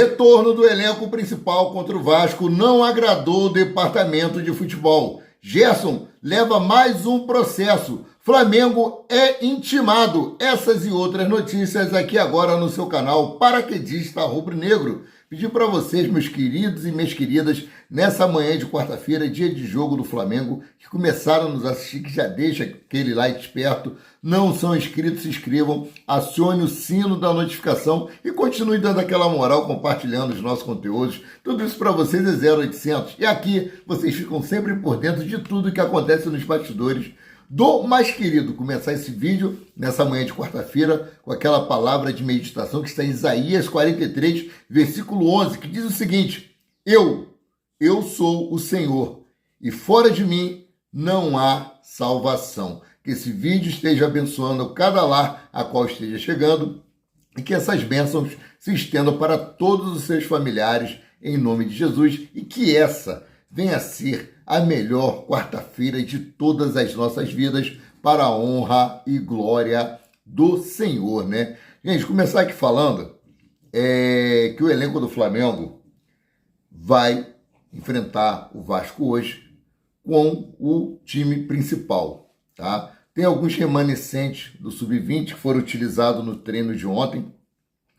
Retorno do elenco principal contra o Vasco não agradou o departamento de futebol. Gerson leva mais um processo. Flamengo é intimado. Essas e outras notícias aqui agora no seu canal Paraquedista Rubro-Negro. Pedi para vocês, meus queridos e minhas queridas, nessa manhã de quarta-feira, dia de jogo do Flamengo, que começaram a nos assistir, que já deixa aquele like esperto, não são inscritos, se inscrevam, acione o sino da notificação e continue dando aquela moral, compartilhando os nossos conteúdos. Tudo isso para vocês é 0800. E aqui vocês ficam sempre por dentro de tudo que acontece nos bastidores do mais querido. Começar esse vídeo nessa manhã de quarta-feira com aquela palavra de meditação que está em Isaías 43, versículo 11, que diz o seguinte: Eu sou o Senhor, e fora de mim não há salvação. Que esse vídeo esteja abençoando cada lar a qual esteja chegando e que essas bênçãos se estendam para todos os seus familiares em nome de Jesus e que essa venha a ser a melhor quarta-feira de todas as nossas vidas para a honra e glória do Senhor, né? Gente, começar aqui falando que o elenco do Flamengo vai enfrentar o Vasco hoje com o time principal, tá? Tem alguns remanescentes do Sub-20 que foram utilizados no treino de ontem,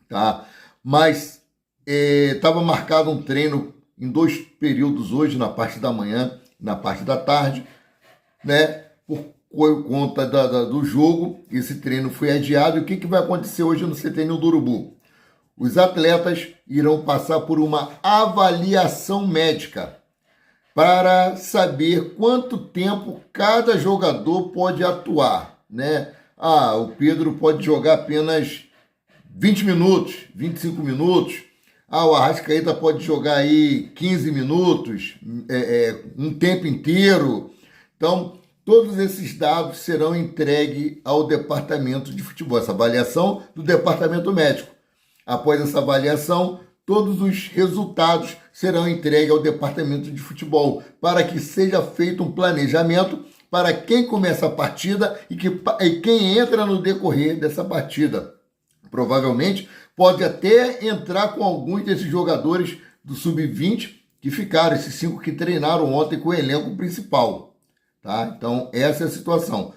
tá? Mas estava marcado um treino em 2 períodos hoje, na parte da manhã, na parte da tarde, né? Por conta do jogo, esse treino foi adiado. E o que vai acontecer hoje no CT do Urubu? Os atletas irão passar por uma avaliação médica para saber quanto tempo cada jogador pode atuar, né? O Pedro pode jogar apenas 20 minutos, 25 minutos. O Arrascaeta pode jogar aí 15 minutos, um tempo inteiro. Então, todos esses dados serão entregues ao departamento de futebol, essa avaliação do departamento médico. Após essa avaliação, todos os resultados serão entregues ao departamento de futebol para que seja feito um planejamento para quem começa a partida e quem entra no decorrer dessa partida. Provavelmente pode até entrar com alguns desses jogadores do Sub-20 que ficaram, esses 5 que treinaram ontem com o elenco principal, tá? Então, essa é a situação.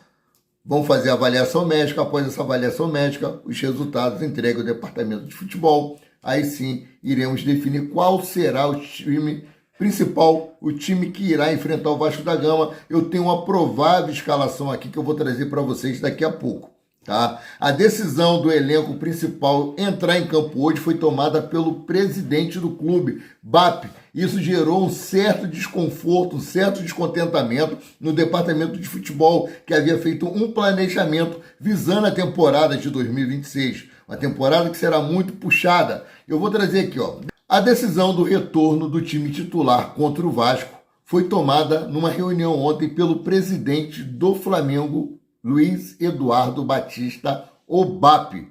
Vão fazer a avaliação médica, após essa avaliação médica, os resultados entregues ao departamento de futebol. Aí sim, iremos definir qual será o time principal, o time que irá enfrentar o Vasco da Gama. Eu tenho uma provável escalação aqui que eu vou trazer para vocês daqui a pouco. Tá? A decisão do elenco principal entrar em campo hoje foi tomada pelo presidente do clube, BAP. Isso gerou um certo desconforto, um certo descontentamento no departamento de futebol, que havia feito um planejamento visando a temporada de 2026. Uma temporada que será muito puxada. Eu vou trazer aqui, ó. A decisão do retorno do time titular contra o Vasco foi tomada numa reunião ontem pelo presidente do Flamengo, Luiz Eduardo Batista, o BAP,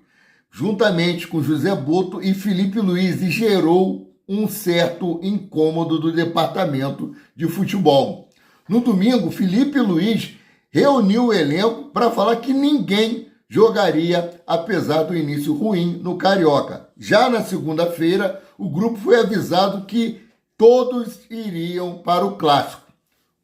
juntamente com José Boto e Felipe Luiz, e gerou um certo incômodo do departamento de futebol. No domingo, Felipe Luiz reuniu o elenco para falar que ninguém jogaria, apesar do início ruim no Carioca. Já na segunda-feira, o grupo foi avisado que todos iriam para o Clássico.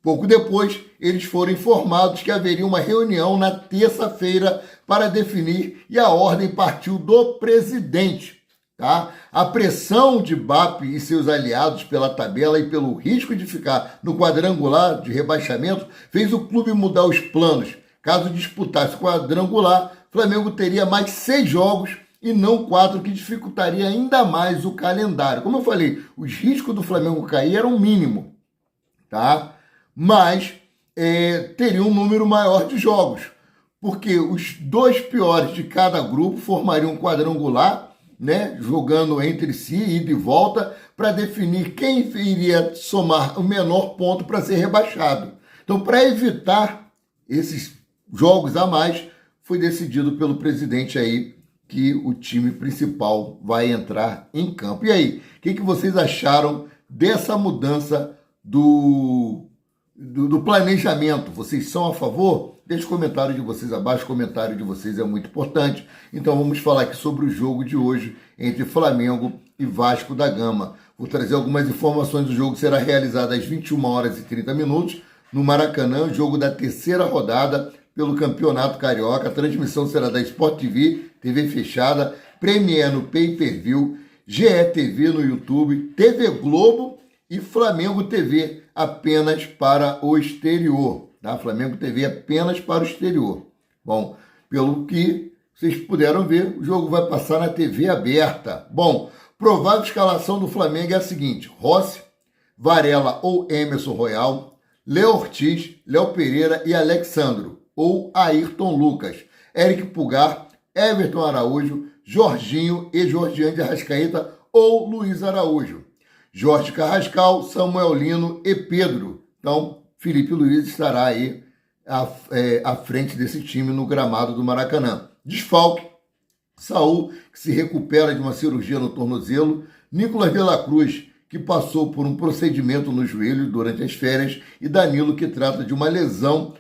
Pouco depois, eles foram informados que haveria uma reunião na terça-feira para definir e a ordem partiu do presidente. Tá? A pressão de BAP e seus aliados pela tabela e pelo risco de ficar no quadrangular de rebaixamento fez o clube mudar os planos. Caso disputasse o quadrangular, o Flamengo teria mais 6 jogos e não 4, que dificultaria ainda mais o calendário. Como eu falei, os riscos do Flamengo cair eram mínimo, tá? Mas teria um número maior de jogos, porque os 2 piores de cada grupo formariam um quadrangular, né, jogando entre si, ida e volta, para definir quem iria somar o menor ponto para ser rebaixado. Então, para evitar esses jogos a mais, foi decidido pelo presidente aí que o time principal vai entrar em campo. E aí, o que vocês acharam dessa mudança do do planejamento. Vocês são a favor? Deixe o comentário de vocês abaixo, o comentário de vocês é muito importante. Então vamos falar aqui sobre o jogo de hoje entre Flamengo e Vasco da Gama. Vou trazer algumas informações do jogo que será realizado às 21 horas e 30 minutos no Maracanã, jogo da terceira rodada pelo Campeonato Carioca. A transmissão será da Sport TV, TV fechada, Premiere no Pay Per View, GE TV no YouTube, TV Globo e Flamengo TV apenas para o exterior. Tá? Flamengo TV apenas para o exterior. Bom, pelo que vocês puderam ver, o jogo vai passar na TV aberta. Bom, provável escalação do Flamengo é a seguinte: Rossi, Varela ou Emerson Royal, Léo Ortiz, Léo Pereira e Alexandro ou Ayrton Lucas, Eric Pulgar, Everton Araújo, Jorginho e Jordiane de Arrascaeta ou Luiz Araújo, Jorge Carrascal, Samuel Lino e Pedro. Então, Felipe Luiz estará aí à frente desse time no gramado do Maracanã. Desfalque: Saul, que se recupera de uma cirurgia no tornozelo, Nicolas de la Cruz, que passou por um procedimento no joelho durante as férias, e Danilo, que trata de uma lesão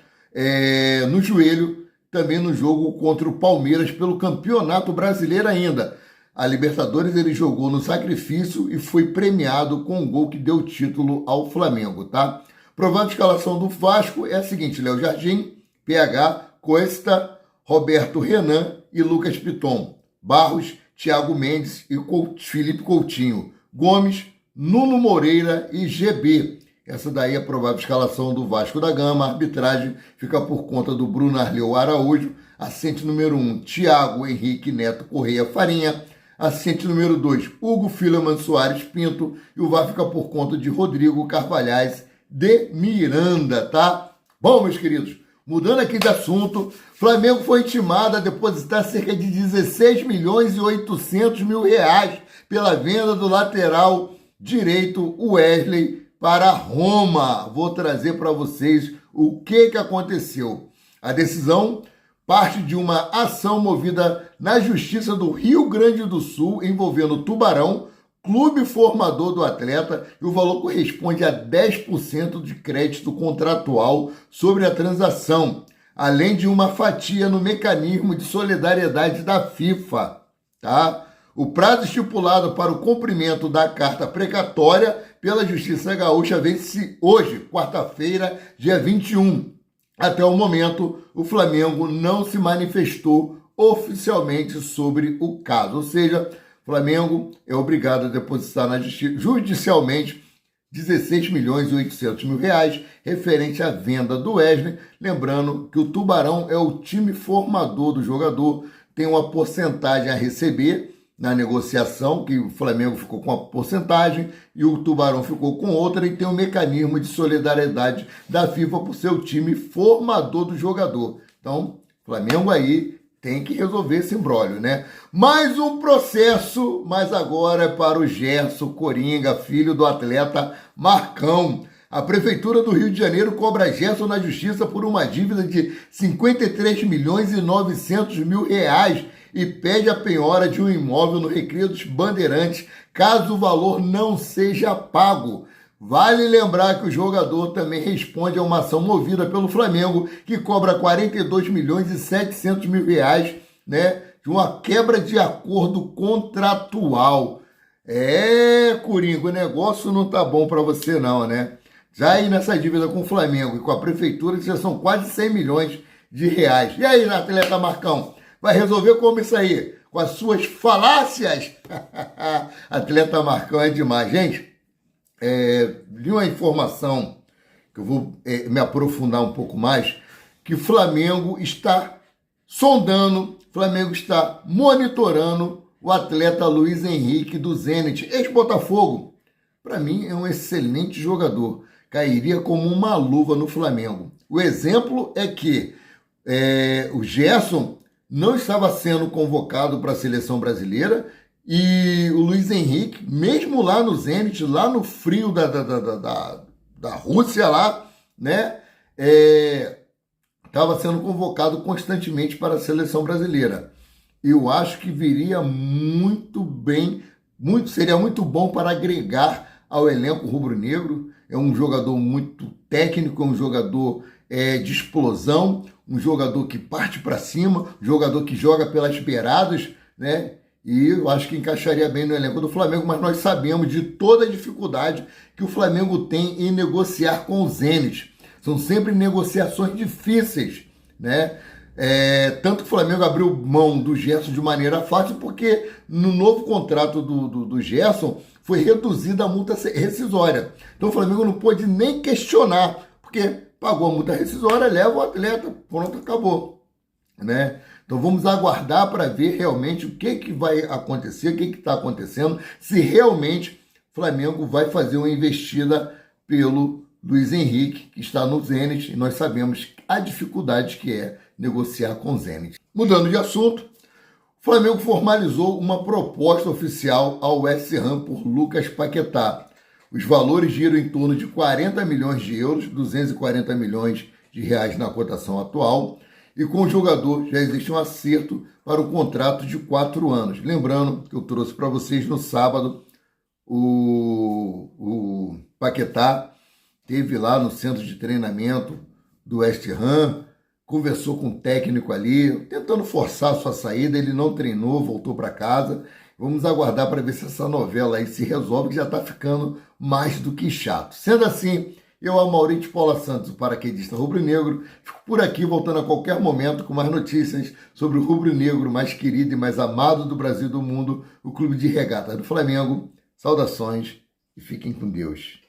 no joelho, também no jogo contra o Palmeiras pelo Campeonato Brasileiro ainda. A Libertadores ele jogou no sacrifício e foi premiado com um gol que deu título ao Flamengo, tá? Provável escalação do Vasco é a seguinte: Léo Jardim, PH, Cuesta, Roberto Renan e Lucas Piton, Barros, Thiago Mendes e Felipe Coutinho, Gomes, Nuno Moreira e GB. Essa daí é a provável escalação do Vasco da Gama. A arbitragem fica por conta do Bruno Arleu Araújo. Assistente número 1, Thiago Henrique Neto Correia Farinha. Assistente número 2, Hugo Fileman Soares Pinto. E o VAR fica por conta de Rodrigo Carvalhais de Miranda, tá? Bom, meus queridos, mudando aqui de assunto, Flamengo foi intimado a depositar cerca de 16 milhões e 800 mil reais pela venda do lateral direito Wesley para Roma. Vou trazer para vocês o que aconteceu. A decisão parte de uma ação movida na Justiça do Rio Grande do Sul envolvendo o Tubarão, clube formador do atleta, e o valor corresponde a 10% de crédito contratual sobre a transação, além de uma fatia no mecanismo de solidariedade da FIFA, tá? O prazo estipulado para o cumprimento da carta precatória pela Justiça Gaúcha vence hoje, quarta-feira, dia 21. Até o momento, o Flamengo não se manifestou oficialmente sobre o caso. Ou seja, o Flamengo é obrigado a depositar na justiça, judicialmente, 16 milhões e 800 mil reais referente à venda do Wesley. Lembrando que o Tubarão é o time formador do jogador, tem uma porcentagem a receber na negociação, que o Flamengo ficou com uma porcentagem e o Tubarão ficou com outra, e tem um mecanismo de solidariedade da FIFA por ser o time formador do jogador. Então, o Flamengo aí tem que resolver esse imbróglio, né? Mais um processo, mas agora é para o Gerson Coringa, filho do atleta Marcão. A Prefeitura do Rio de Janeiro cobra Gerson na Justiça por uma dívida de 53 milhões e 900 mil reais e pede a penhora de um imóvel no Recreio dos Bandeirantes, caso o valor não seja pago. Vale lembrar que o jogador também responde a uma ação movida pelo Flamengo, que cobra 42 milhões e 700 mil reais, né, de uma quebra de acordo contratual. Coringa, o negócio não tá bom para você não, né? Já aí nessa dívida com o Flamengo e com a Prefeitura, já são quase 100 milhões de reais. E aí, atleta Marcão? Vai resolver como isso aí? Com as suas falácias? Atleta Marcão é demais. Gente, li uma informação que eu vou me aprofundar um pouco mais, que o Flamengo está sondando, Flamengo está monitorando o atleta Luiz Henrique do Zenit, ex-Botafogo. Para mim é um excelente jogador, cairia como uma luva no Flamengo. O exemplo é que o Gerson não estava sendo convocado para a seleção brasileira e o Luiz Henrique, mesmo lá no Zenit, lá no frio da Rússia lá, né, estava sendo convocado constantemente para a seleção brasileira. Eu acho que viria muito bem, seria muito bom para agregar ao elenco rubro-negro. é um jogador muito técnico, é um jogador de explosão, um jogador que parte para cima, um jogador que joga pelas beiradas, né? E eu acho que encaixaria bem no elenco do Flamengo, mas nós sabemos de toda a dificuldade que o Flamengo tem em negociar com o Zenit. São sempre negociações difíceis, né? Tanto que o Flamengo abriu mão do Gerson de maneira fácil, porque no novo contrato do Gerson foi reduzida a multa rescisória. Então o Flamengo não pôde nem questionar, porque pagou a multa rescisória, leva o atleta, pronto, acabou, né? Então vamos aguardar para ver realmente o que vai acontecer, o que está acontecendo, se realmente o Flamengo vai fazer uma investida pelo Luiz Henrique, que está no Zenit, e nós sabemos a dificuldade que é negociar com o Zenit. Mudando de assunto, o Flamengo formalizou uma proposta oficial ao West Ham por Lucas Paquetá. Os valores giram em torno de 40 milhões de euros, 240 milhões de reais na cotação atual, e com o jogador já existe um acerto para o contrato de 4 anos. Lembrando que eu trouxe para vocês no sábado, o Paquetá esteve lá no centro de treinamento do West Ham, conversou com o técnico ali, tentando forçar a sua saída, ele não treinou, voltou para casa. Vamos aguardar para ver se essa novela aí se resolve, que já está ficando mais do que chato. Sendo assim, eu, Amaurite Paula Santos, o paraquedista rubro-negro, fico por aqui voltando a qualquer momento com mais notícias sobre o rubro-negro mais querido e mais amado do Brasil e do mundo, o Clube de Regatas do Flamengo. Saudações e fiquem com Deus.